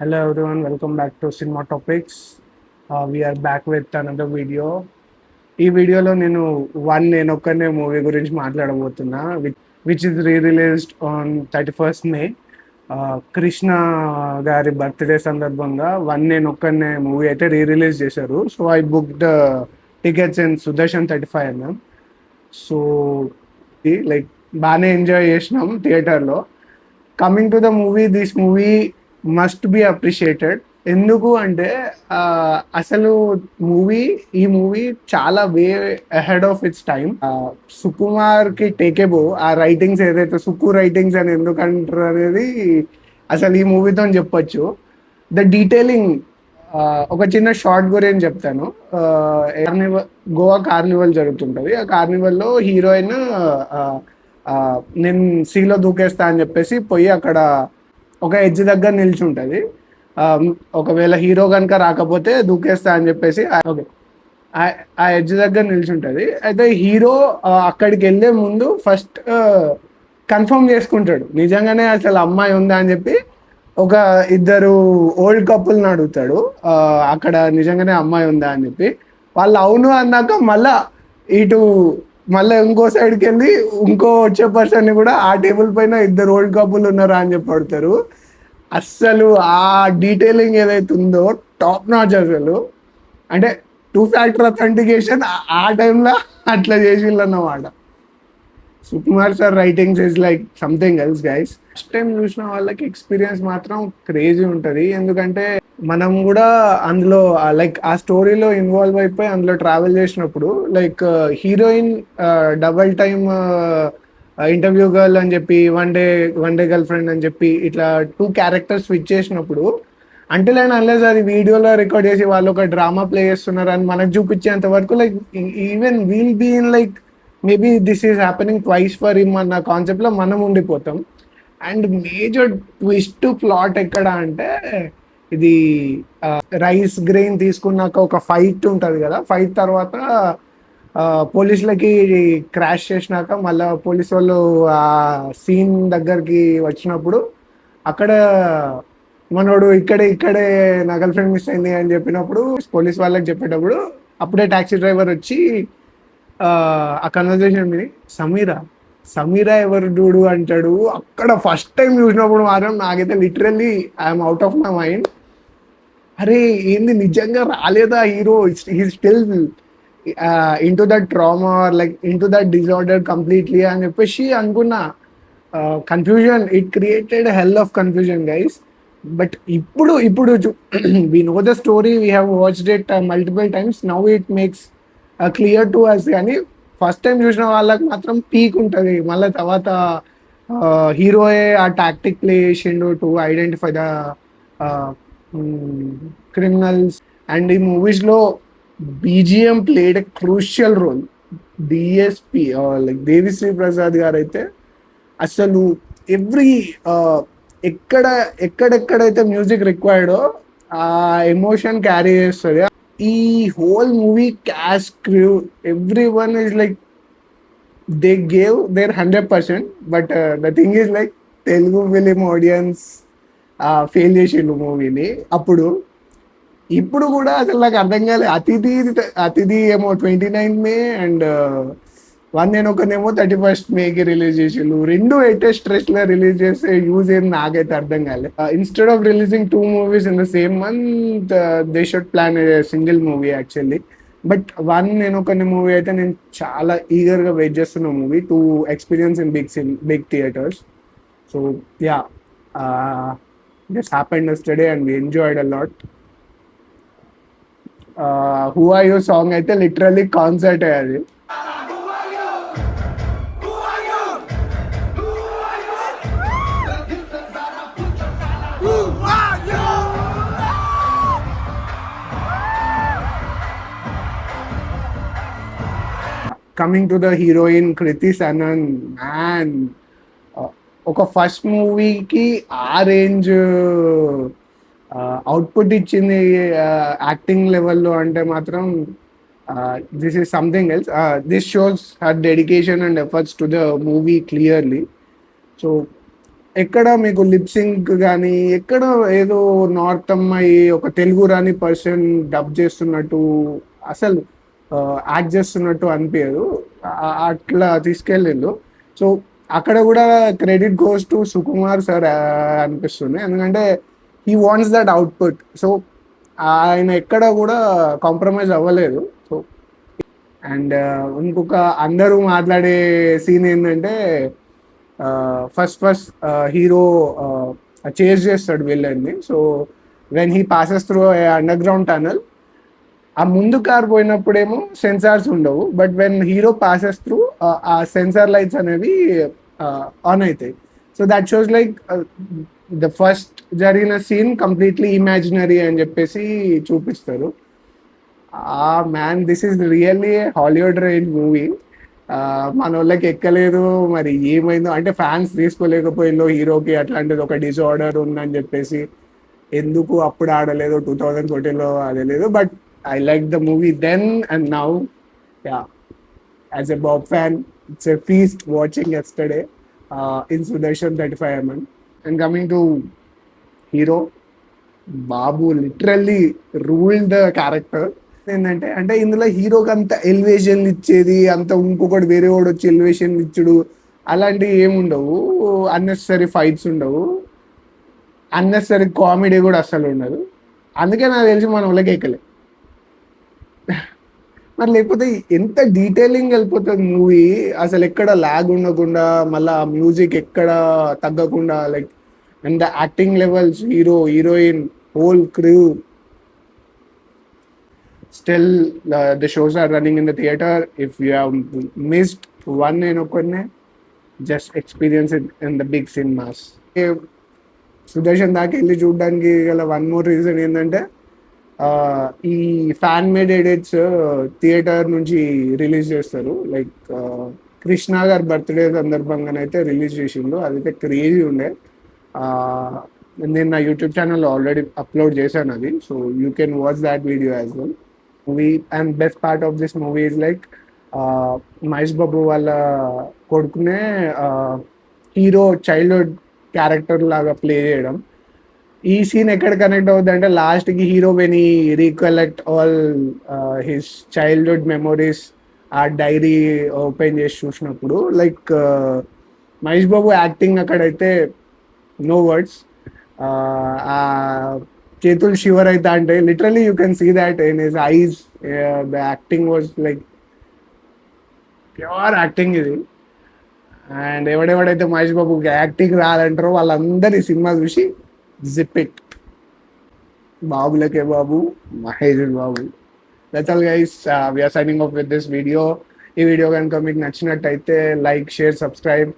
Hello everyone, welcome back to Cinema Topics. We are back with another video. ఈ వీడియోలో నేను నేను Okkane movie గురించి మాట్లాడబోతున్నా which is released on 31st May. Krishna గారి బర్త్డే సందర్భంగా నేను ఒక్కనే మూవీ అయితే రిలీజ్ చేశారు. So I book the tickets in Sudarshan 35mm. So like బాగానే ఎంజాయ్ చేసినాం థియేటర్లో. Coming to the movie, this movie must be appreciated. ఎందుకు అంటే అసలు ఈ మూవీ చాలా way ahead of its time. Sukumar కి టేకేబో ఆ రైటింగ్స్ ఏదైతే సుక్కు రైటింగ్స్ అని ఎందుకంటారు అనేది అసలు ఈ మూవీతో చెప్పొచ్చు. ద డీటెయిలింగ్, ఒక చిన్న షార్ట్ గురించి చెప్తాను. గోవా కార్నివల్ జరుగుతుంటది. ఆ కార్నివల్లో హీరోయిన్ నేను సీలో దూకేస్తా అని చెప్పేసి పోయి అక్కడ ఒక ఎడ్జ్ దగ్గర నిల్చుంటది. ఒకవేళ హీరో కనుక రాకపోతే దూకేస్తా అని చెప్పేసి ఓకే ఆ ఎడ్జ్ దగ్గర నిల్చుంటది. అయితే హీరో అక్కడికి వెళ్ళే ముందు ఫస్ట్ కన్ఫర్మ్ చేసుకుంటాడు నిజంగానే అసలు అమ్మాయి ఉందా అని చెప్పి. ఒక ఇద్దరు ఓల్డ్ కపుల్ని అడుగుతాడు అక్కడ నిజంగానే అమ్మాయి ఉందా అని చెప్పి. వాళ్ళు అవును అన్నాక మళ్ళీ ఇంకో సైడ్కి వెళ్ళి ఇంకో వచ్చే పర్సన్ని కూడా ఆ టేబుల్ పైన ఇద్దరు ఓల్డ్ కపుల్ ఉన్నారా అని చెప్పి అడుగుతారు. అస్సలు ఆ డీటెయిలింగ్ ఏదైతే ఉందో టాప్ నాచ్. అసలు అంటే 2 ఫ్యాక్టర్ అథెంటికేషన్ ఆ టైంలో అట్లా చేసిండ్రు అన్నమాట. Sukumar sir writings is like something else guys. First time చూసిన వాళ్ళకి ఎక్స్పీరియన్స్ మాత్రం క్రేజీ ఉంటుంది. ఎందుకంటే మనం కూడా అందులో లైక్ ఆ స్టోరీలో ఇన్వాల్వ్ అయిపోయి అందులో ట్రావెల్ చేసినప్పుడు like heroine double time interview girl అని చెప్పి వన్ డే గర్ల్ ఫ్రెండ్ అని చెప్పి ఇట్లా 2 క్యారెక్టర్స్ స్విచ్ చేసినప్పుడు అంటే అన్లెస్ అది వీడియోలో రికార్డ్ చేసి వాళ్ళు ఒక డ్రామా ప్లే చేస్తున్నారు అని మనకు చూపించేంత వరకు like even we'll be in like maybe this is happening twice for him అన్న కాన్సెప్ట్లో మనం ఉండిపోతాం. అండ్ మేజర్ ట్విస్ట్ ప్లాట్ ఎక్కడ అంటే ఇది రైస్ గ్రెయిన్ తీసుకున్నాక ఒక ఫైట్ ఉంటుంది కదా, ఫైట్ తర్వాత పోలీసులకి క్రాష్ చేసినాక మళ్ళీ పోలీస్ వాళ్ళు ఆ సీన్ దగ్గరికి వచ్చినప్పుడు అక్కడ మనోడు ఇక్కడే నా గర్ల్ ఫ్రెండ్ మిస్ అయింది అని చెప్పినప్పుడు పోలీస్ వాళ్ళకి చెప్పేటప్పుడు అప్పుడే ట్యాక్సీ డ్రైవర్ వచ్చి ఆ కన్వర్జేషన్ విని సమీరా ఎవరు డూడు అంటాడు. అక్కడ ఫస్ట్ టైం చూసినప్పుడు మాత్రం నాకైతే literally I'm out of my mind. అరే ఏంది నిజంగా రాలేదా hero, he still into that trauma like into that disorder completely అని చెప్పేసి అనుకున్నా. Confusion, it created hell of confusion guys. But ఇప్పుడు we know the story, we have watched it multiple times, now it makes clear to us. కానీ first time చూసిన వాళ్ళకి మాత్రం peak ఉంటుంది. మళ్ళీ తర్వాత హీరోయే ఆ టాక్టిక్ ప్లే చేసిండు to identify the criminals. And ఈ మూవీస్లో BGM played a crucial role. DSP like Devi Sri Prasad garu అయితే అసలు ఎవ్రీ ఎక్కడెక్కడైతే మ్యూజిక్ రిక్వైర్డో ఆ ఎమోషన్ క్యారీ చేస్తుంది. ఈ whole movie caste crew every one is like they gave there 100%. But the thing is like Telugu film audience fail చేసిండు మూవీని అప్పుడు. ఇప్పుడు కూడా అసలు నాకు అర్థం కాలేదు. అతిథి ఏమో 29th మే అండ్ నేను ఒకనేమో 31st మేకి రిలీజ్ చేసిండు. రెండు స్ట్రెస్ రిలీజ్ చేస్తే యూజ్ ఏంది నాకైతే అర్థం కాలేదు. Instead of releasing 2 movies in the same month, they should plan single movie actually. But నేను ఒకనే మూవీ అయితే నేను చాలా ఈగర్గా వెయిట్ చేస్తున్న movie to experience in big theatres. So yeah, this happened yesterday and we enjoyed a lot. Who are you song అయితే literally concert అది. Coming to the heroine Kriti Sanon, man ఒక ఫస్ట్ మూవీకి ఆ రేంజ్ అవుట్పుట్ ఇచ్చింది acting లెవెల్లో అంటే మాత్రం this is something else. This shows her dedication and efforts to the movie clearly. So ఎక్కడ మీకు లిప్ సింక్ కానీ ఎక్కడ ఏదో నార్త్ అమ్మాయి ఒక తెలుగు రాని పర్సన్ డబ్ చేస్తున్నట్టు అసలు యాక్ట్ చేస్తున్నట్టు అనిపించదు. అట్లా తీసుకెళ్ళిండు. సో అక్కడ కూడా credit goes to Sukumar sir అనిపిస్తుంది. ఎందుకంటే he wants that output. So ఆయన ఎక్కడ కూడా కాంప్రమైజ్ అవ్వలేదు. సో అండ్ ఇంకొక అందరూ మాట్లాడే సీన్ ఏంటంటే ఫస్ట్ హీరో చేజ్ చేస్తాడు విలన్ని. So when he passes through underground tunnel, ఆ ముందు కార్ పోయినప్పుడేమో సెన్సార్స్ ఉండవు, but when hero passes through ఆ సెన్సార్ లైట్స్ అనేవి ఆన్ అవుతాయి. So that shows like the first జరిగిన సీన్ కంప్లీట్లీ ఇమాజినరీ అని చెప్పేసి చూపిస్తారు. Man, this is really Hollywood range movie. మన వాళ్ళకి ఎక్కలేదు, మరి ఏమైందో అంటే ఫ్యాన్స్ తీసుకోలేకపోయిందో హీరోకి అట్లాంటిది ఒక డిజార్డర్ ఉందని చెప్పేసి, ఎందుకు అప్పుడు ఆడలేదు 2014లో ఆడలేదు. But I like the movie then and now. Yeah, as a Babu fan, it's a feast watching yesterday in Sudarshan 35mm. And coming to hero, Babu literally ruled the character. ఏంటంటే అంటే ఇందులో హీరోకి అంత ఎలివేషన్ ఇచ్చేది, అంత ఇంకొకటి వేరే వాడు వచ్చి ఎలివేషన్ ఇచ్చుడు అలాంటివి ఏముండవు. అన్నెసరీ ఫైట్స్ ఉండవు, అన్నెసరీ కామెడీ కూడా అస్సలు ఉండదు. అందుకే నాకు తెలిసి మన వాళ్ళకి ఎక్కలే. మరి లేకపోతే ఎంత డీటెయిలింగ్ వెళ్ళిపోతుంది మూవీ, అసలు ఎక్కడ ల్యాగ్ ఉండకుండా, మళ్ళీ మ్యూజిక్ ఎక్కడ తగ్గకుండా, like and the acting levels, hero heroine whole crew. Still, the shows are running in the theater. If you have missed one Enokonne, just experience it in the big cinemas. Sudarshan దాకా వెళ్ళి చూడడానికి గల one more reason ఏంటంటే, ఈ fan made edits theatre నుంచి release చేస్తారు. Like Krishna గారి birthday సందర్భంగానైతే release చేసిండు. అదైతే క్రేజీ ఉండే. నేను నా యూట్యూబ్ ఛానల్లో ఆల్రెడీ అప్లోడ్ చేశాను అది. So you can watch that video as well. Movie and best part of this movie is like Mahesh Babu వాళ్ళ కొడుకునే హీరో చైల్డ్హుడ్ క్యారెక్టర్ లాగా ప్లే చేయడం. ఈ సీన్ ఎక్కడ కనెక్ట్ అవుతుంది అంటే, లాస్ట్కి hero when he recollect all his childhood memories ఆ డైరీ ఓపెన్ చేసి చూసినప్పుడు, లైక్ మహేష్ బాబు యాక్టింగ్ అక్కడైతే నో వర్డ్స్. చేతులు షివర్ అవుతా అంటే literally you can see that in his ice. The acting was like pure acting ఇది. అండ్ ఎవడెవడైతే మహేష్ బాబు యాక్టింగ్ రాదంటారో వాళ్ళందరి సినిమా చూసి జిప్ ఇట్. బాబులకే Babu, Mahesh Babu. That's all guys, we're signing off with this video. ఈ వీడియో కనుక మీకు నచ్చినట్టయితే లైక్, షేర్, సబ్స్క్రైబ్.